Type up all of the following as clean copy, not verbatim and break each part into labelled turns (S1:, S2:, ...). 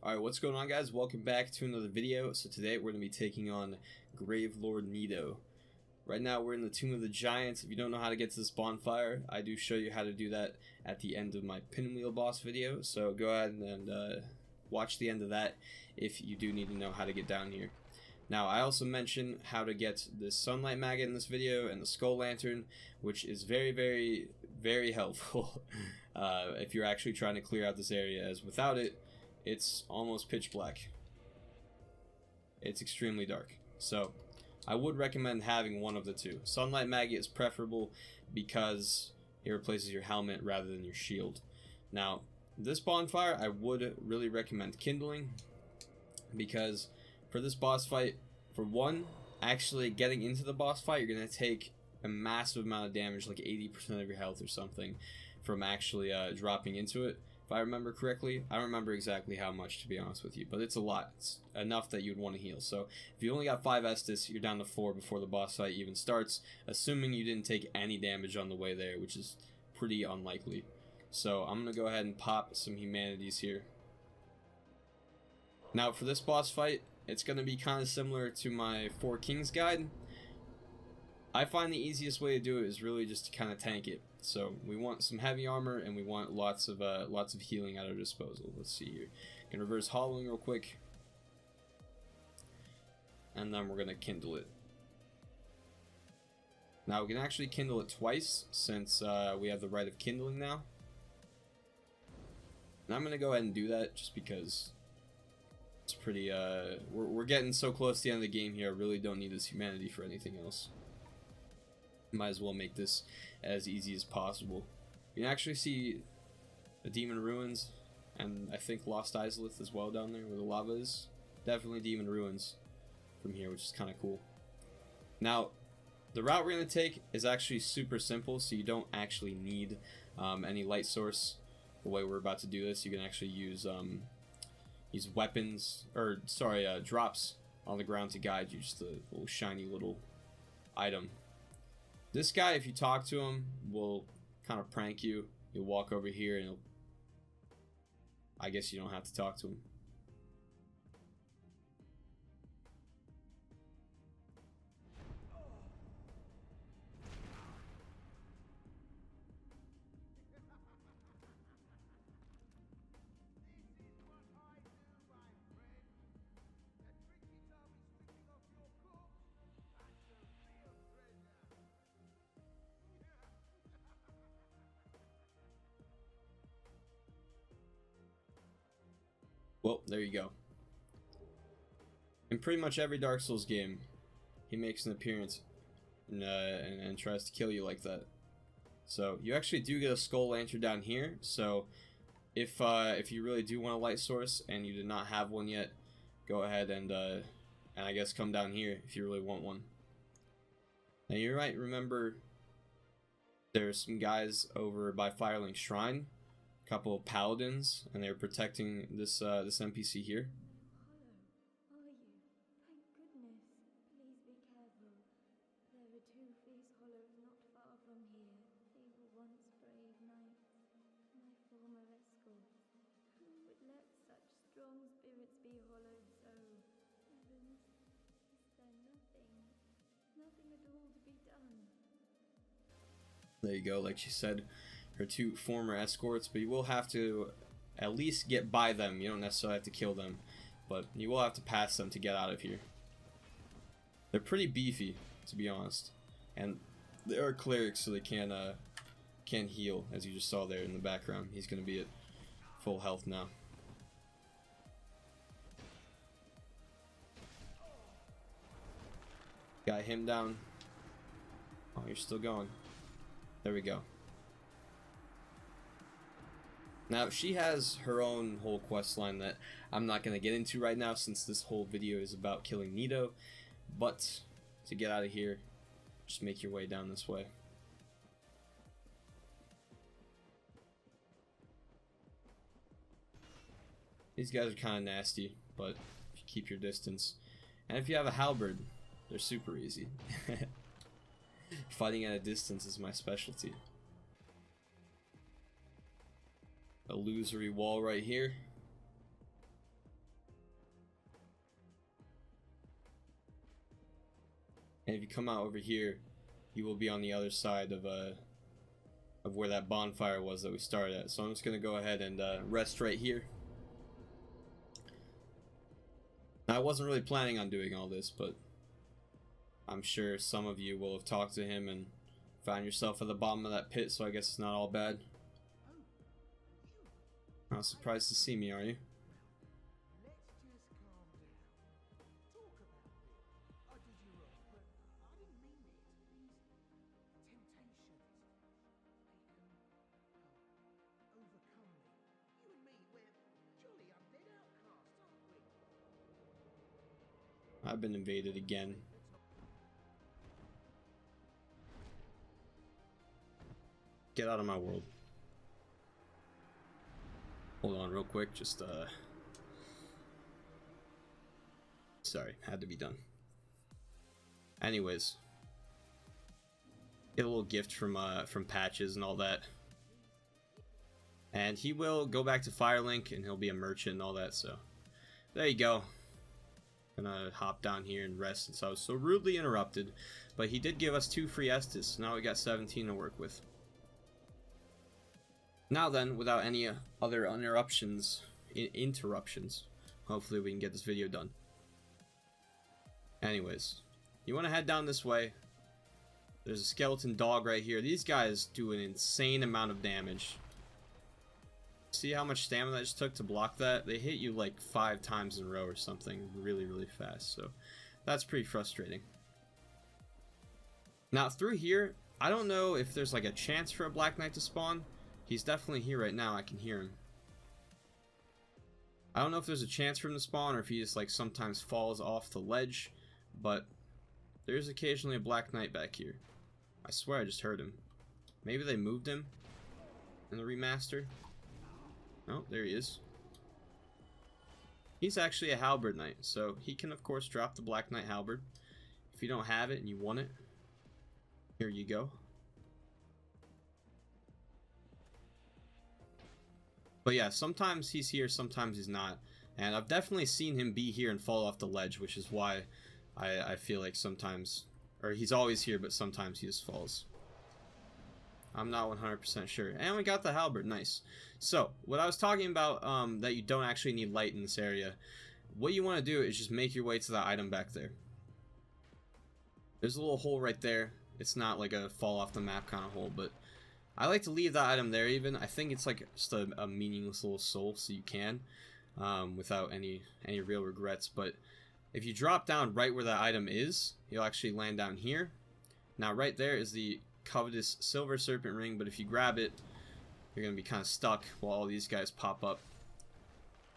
S1: Alright, what's going on, guys? Welcome back to another video. So today we're going to be taking on Gravelord Nito. Right now we're in the Tomb of the Giants. If you don't know how to get to this bonfire, I do show you how to do that at the end of my pinwheel boss video. So go ahead and watch the end of that if you do need to know how to get down here. Now, I also mentioned how to get the sunlight maggot in this video and the skull lantern, which is very helpful if you're actually trying to clear out this area, as without it, it's almost pitch black. It's extremely dark. So I would recommend having one of the two. Sunlight maggot is preferable because it replaces your helmet rather than your shield. Now, this bonfire I would really recommend kindling, because for this boss fight, for one, actually getting into the boss fight, you're going to take a massive amount of damage, like 80% of your health or something, from actually dropping into it. If I remember correctly, I don't remember exactly how much, to be honest with you, but it's a lot. It's enough that you'd want to heal. So if you only got 5 Estus, you're down to 4 before the boss fight even starts, assuming you didn't take any damage on the way there, which is pretty unlikely. So I'm going to go ahead and pop some humanities here. Now for this boss fight, it's going to be kind of similar to my 4 Kings guide. I find the easiest way to do it is really just to kind of tank it. So we want some heavy armor and we want lots of healing at our disposal. Let's see here. Gonna reverse hollowing real quick, and then we're gonna kindle it. Now we can actually kindle it twice since we have the right of kindling now. And I'm gonna go ahead and do that just because it's pretty. We're getting so close to the end of the game here. I really don't need this humanity for anything else. Might as well make this as easy as possible. You can actually see the Demon Ruins, and I think Lost Izalith as well down there where the lava is. Definitely Demon Ruins from here, which is kind of cool. Now, the route we're going to take is actually super simple, so you don't actually need any light source. The way we're about to do this, you can actually use weapons, or sorry, drops on the ground to guide you, just a little shiny little item. This guy, if you talk to him, will kind of prank you. He'll walk over here and I guess you don't have to talk to him. Well, there you go. In pretty much every Dark Souls game, he makes an appearance and tries to kill you like that. So you actually do get a skull lantern down here. So if you really do want a light source and you did not have one yet, go ahead and I guess come down here if you really want one. Now you might remember there's some guys over by Firelink Shrine. Couple of paladins, and they're protecting this this NPC here.
S2: Hollow, are you? Thank goodness. Please be careful. There are 2 fierce hollows not far from here. They were once brave knights, my former escorts. Who would let such strong spirits be hollowed so? Heavens, is there nothing at all to be done?
S1: There you go, like she said, her 2 former escorts, but you will have to at least get by them. You don't necessarily have to kill them, but you will have to pass them to get out of here. They're pretty beefy, to be honest, and they are clerics, so they can heal, as you just saw there in the background. He's going to be at full health now. Got him down. Oh, you're still going. There we go. Now, she has her own whole quest line that I'm not going to get into right now, since this whole video is about killing Nito. But to get out of here, just make your way down this way. These guys are kind of nasty, but if you keep your distance, and if you have a halberd, they're super easy. Fighting at a distance is my specialty. Illusory wall right here. you come out over here, you will be on the other side of where that bonfire was that we started at. So I'm just gonna go ahead and rest right here. Now, I wasn't really planning on doing all this, but I'm sure some of you will have talked to him and found yourself at the bottom of that pit, so I guess it's not all bad. Not surprised to see me, are you? I've been invaded again. Get out of my world. Hold on real quick, just sorry, had to be done. Anyways, get a little gift from Patches and all that. And he will go back to Firelink and he'll be a merchant and all that, so there you go. Gonna hop down here and rest since I was so rudely interrupted. But he did give us 2 free Estus, so now we got 17 to work with. Now then, without any other interruptions, hopefully we can get this video done. Anyways, you want to head down this way. There's a skeleton dog right here. These guys do an insane amount of damage. See how much stamina that just took to block that? They hit you like 5 times in a row or something really, really fast. So that's pretty frustrating. Now through here, I don't know if there's like a chance for a Black Knight to spawn. He's definitely here right now. I can hear him. I don't know if there's a chance for him to spawn or if he just like sometimes falls off the ledge, but there's occasionally a Black Knight back here. I swear I just heard him. Maybe they moved him in the remaster. Oh, there he is. He's actually a halberd knight, so he can of course drop the Black Knight halberd. If you don't have it and you want it, here you go. But yeah, sometimes he's here, sometimes he's not. And I've definitely seen him be here and fall off the ledge, which is why I feel like sometimes, or he's always here, but sometimes he just falls. I'm not 100% sure. And we got the halberd, nice. So, what I was talking about, that you don't actually need light in this area, what you want to do is just make your way to the item back there. There's a little hole right there. It's not like a fall off the map kind of hole, but I like to leave that item there even. I think it's like just a meaningless little soul, so you can, without any real regrets. But if you drop down right where that item is, you'll actually land down here. Now right there is the covetous silver serpent ring, but if you grab it, you're gonna be kind of stuck while all these guys pop up.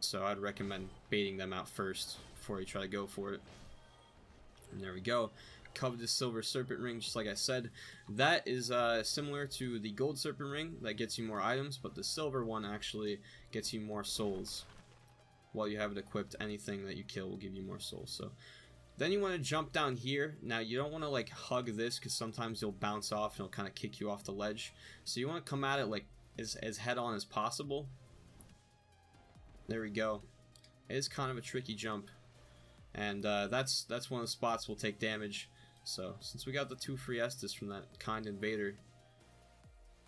S1: So I'd recommend baiting them out first before you try to go for it. And there we go. Covetous silver serpent ring, just like I said. That is similar to the gold serpent ring that gets you more items, but the silver one actually gets you more souls. While you have it equipped, anything that you kill will give you more souls. So then you want to jump down here. Now you don't want to like hug this because sometimes you'll bounce off and it'll kind of kick you off the ledge. So you want to come at it like as head on as possible. There we go. It is kind of a tricky jump, and that's one of the spots we'll take damage. So since we got the 2 free Estus from that kind invader,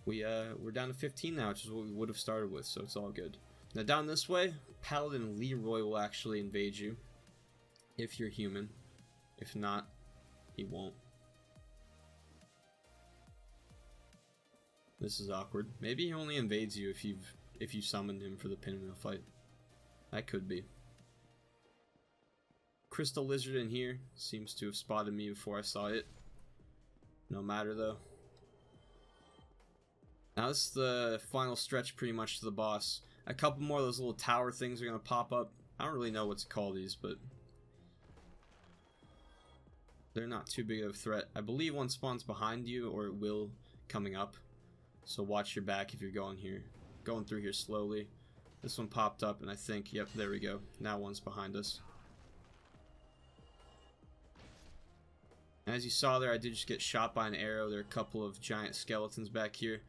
S1: we're down to 15 now, which is what we would have started with. So it's all good. Now down this way, Paladin Leroy will actually invade you if you're human. If not, he won't. This is awkward. Maybe he only invades you if you summoned him for the pinwheel fight. That could be. Crystal Lizard in here seems to have spotted me before I saw it. No matter though. Now this is the final stretch pretty much to the boss. A couple more of those little tower things are going to pop up. I don't really know what to call these, but they're not too big of a threat. I believe one spawns behind you, or it will coming up. So watch your back if you're going through here slowly. This one popped up, and I think, yep, there we go. Now one's behind us. And as you saw there, I did just get shot by an arrow. There are a couple of giant skeletons back here.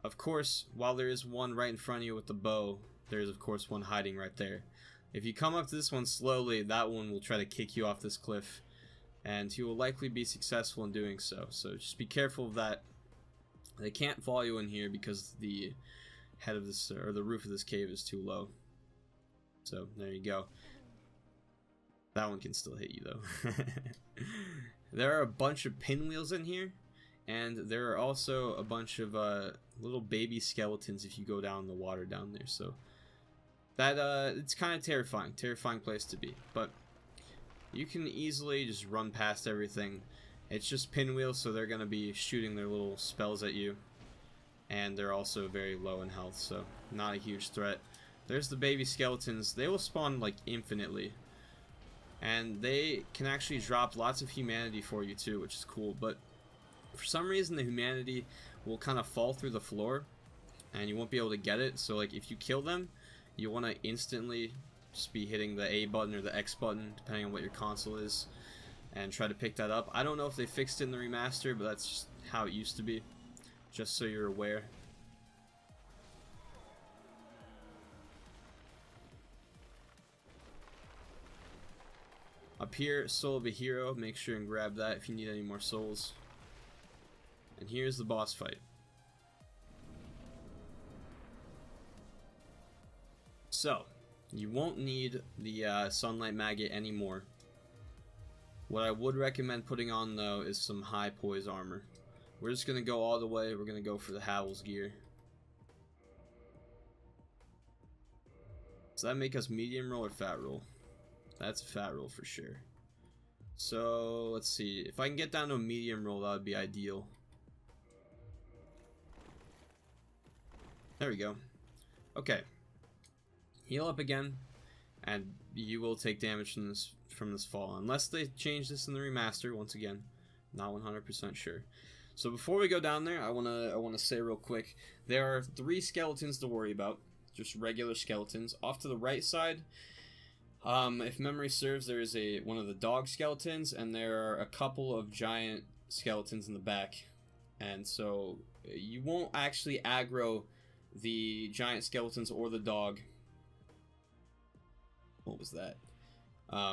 S1: Of course, while there is one right in front of you with the bow, there is of course one hiding right there. If you come up to this one slowly, that one will try to kick you off this cliff. and he will likely be successful in doing so. So just be careful of that. They can't follow you in here because the head of this, or the roof of this cave, is too low. So there you go. That one can still hit you though. There are a bunch of pinwheels in here, and there are also a bunch of little baby skeletons if you go down the water down there. So that it's kind of terrifying place to be. But you can easily just run past everything. It's just pinwheels, so they're gonna be shooting their little spells at you, and they're also very low in health, so not a huge threat. There's the baby skeletons. They will spawn like infinitely, and they can actually drop lots of humanity for you too, which is cool. But for some reason the humanity will kind of fall through the floor and you won't be able to get it. So like if you kill them, you want to instantly just be hitting the A button or the X button depending on what your console is and try to pick that up. I don't know if they fixed it in the remaster, but that's just how it used to be, just so you're aware. Up here, Soul of a Hero, make sure and grab that if you need any more souls. And here's the boss fight. So, you won't need the Sunlight Maggot anymore. What I would recommend putting on though is some high poise armor. We're just going to go all the way, we're going to go for the Howl's gear. Does that make us medium roll or fat roll? That's a fat roll for sure. So let's see, if I can get down to a medium roll, that would be ideal. There we go. Okay, heal up again, and you will take damage from this fall, unless they change this in the remaster. Once again, not 100% sure. So before we go down there, I wanna say real quick, there are 3 skeletons to worry about, just regular skeletons. Off to the right side, if memory serves, there is one of the dog skeletons, and there are a couple of giant skeletons in the back. And so you won't actually aggro the giant skeletons or the dog. What was that?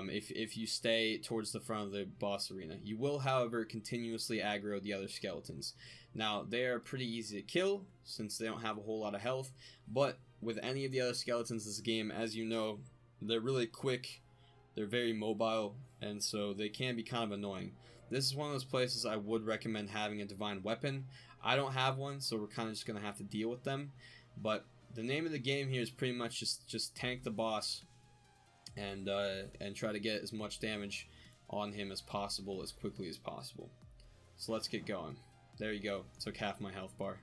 S1: If you stay towards the front of the boss arena. You will, however, continuously aggro the other skeletons. Now, they are pretty easy to kill, since they don't have a whole lot of health, but with any of the other skeletons in this game, as you know, they're really quick, they're very mobile, and so they can be kind of annoying. This is one of those places I would recommend having a divine weapon. I don't have one, so we're kind of just going to have to deal with them. But the name of the game here is pretty much just tank the boss and try to get as much damage on him as possible, as quickly as possible. So let's get going. There you go. Took half my health bar.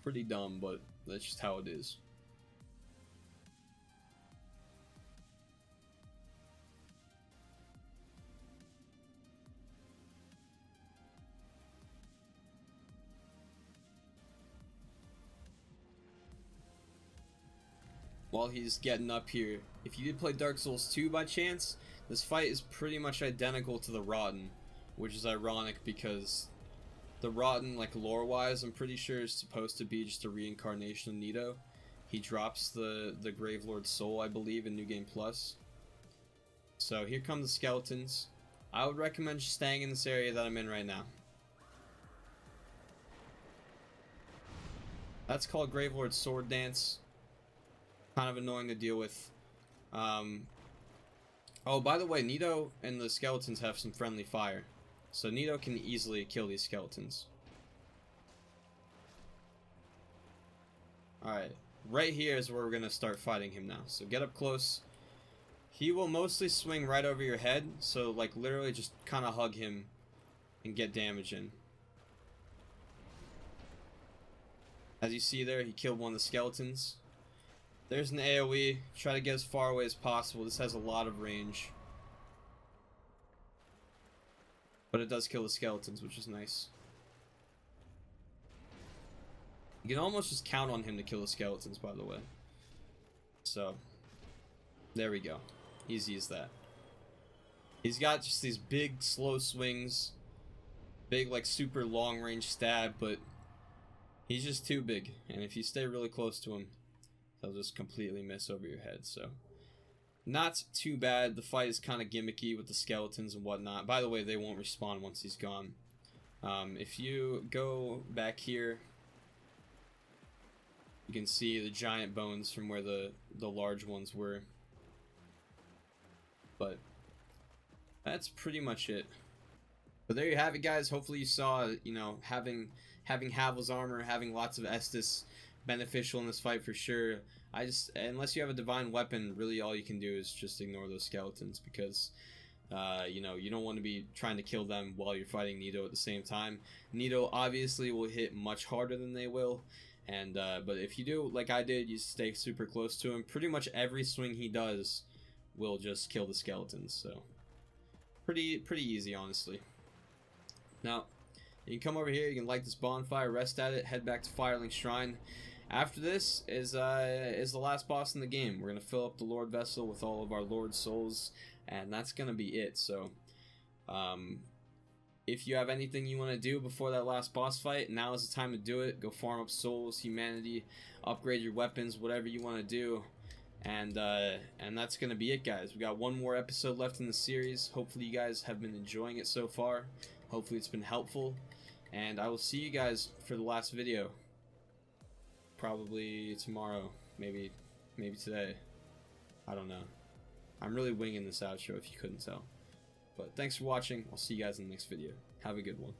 S1: Pretty dumb, but that's just how it is. While he's getting up here, if you did play Dark Souls 2 by chance, this fight is pretty much identical to the Rotten, which is ironic because the Rotten, like lore-wise, I'm pretty sure is supposed to be just a reincarnation of Nito. He drops the Gravelord soul, I believe, in New Game Plus. So here come the skeletons. I would recommend just staying in this area that I'm in right now. That's called Gravelord Sword Dance. Kind of annoying to deal with. Oh, by the way, Nito and the skeletons have some friendly fire, so Nito can easily kill these skeletons. Alright, right here is where we're gonna start fighting him now, so get up close. He will mostly swing right over your head, so like literally just kind of hug him and get damage in. As you see there, he killed one of the skeletons. There's an AoE. Try to get as far away as possible. This has a lot of range. But it does kill the skeletons, which is nice. You can almost just count on him to kill the skeletons, by the way. So, there we go. Easy as that. He's got just these big, slow swings. Big, like, super long-range stab, but he's just too big. And if you stay really close to him, he'll just completely miss over your head. So not too bad. The fight is kind of gimmicky with the skeletons and whatnot. By the way, they won't respawn once he's gone. If you go back here, you can see the giant bones from where the large ones were. But that's pretty much it. But there you have it, guys. Hopefully you saw, you know, having Havel's armor, having lots of Estus beneficial in this fight for sure. Unless you have a divine weapon, really all you can do is just ignore those skeletons, because you know, you don't want to be trying to kill them while you're fighting Nito at the same time. Nito obviously will hit much harder than they will, and but if you do like I did, you stay super close to him, pretty much every swing he does will just kill the skeletons. So pretty easy, honestly. Now you can come over here, you can light this bonfire, rest at it, head back to Firelink Shrine. After this is the last boss in the game. We're gonna fill up the Lord Vessel with all of our Lord Souls, and that's gonna be it. So if you have anything you want to do before that last boss fight, now is the time to do it. Go farm up souls, humanity, upgrade your weapons, whatever you want to do, and that's gonna be it, guys. We got one more episode left in the series. Hopefully you guys have been enjoying it so far. Hopefully it's been helpful, and I will see you guys for the last video. Probably tomorrow, maybe today. I don't know. I'm really winging this outro if you couldn't tell. But thanks for watching. I'll see you guys in the next video. Have a good one.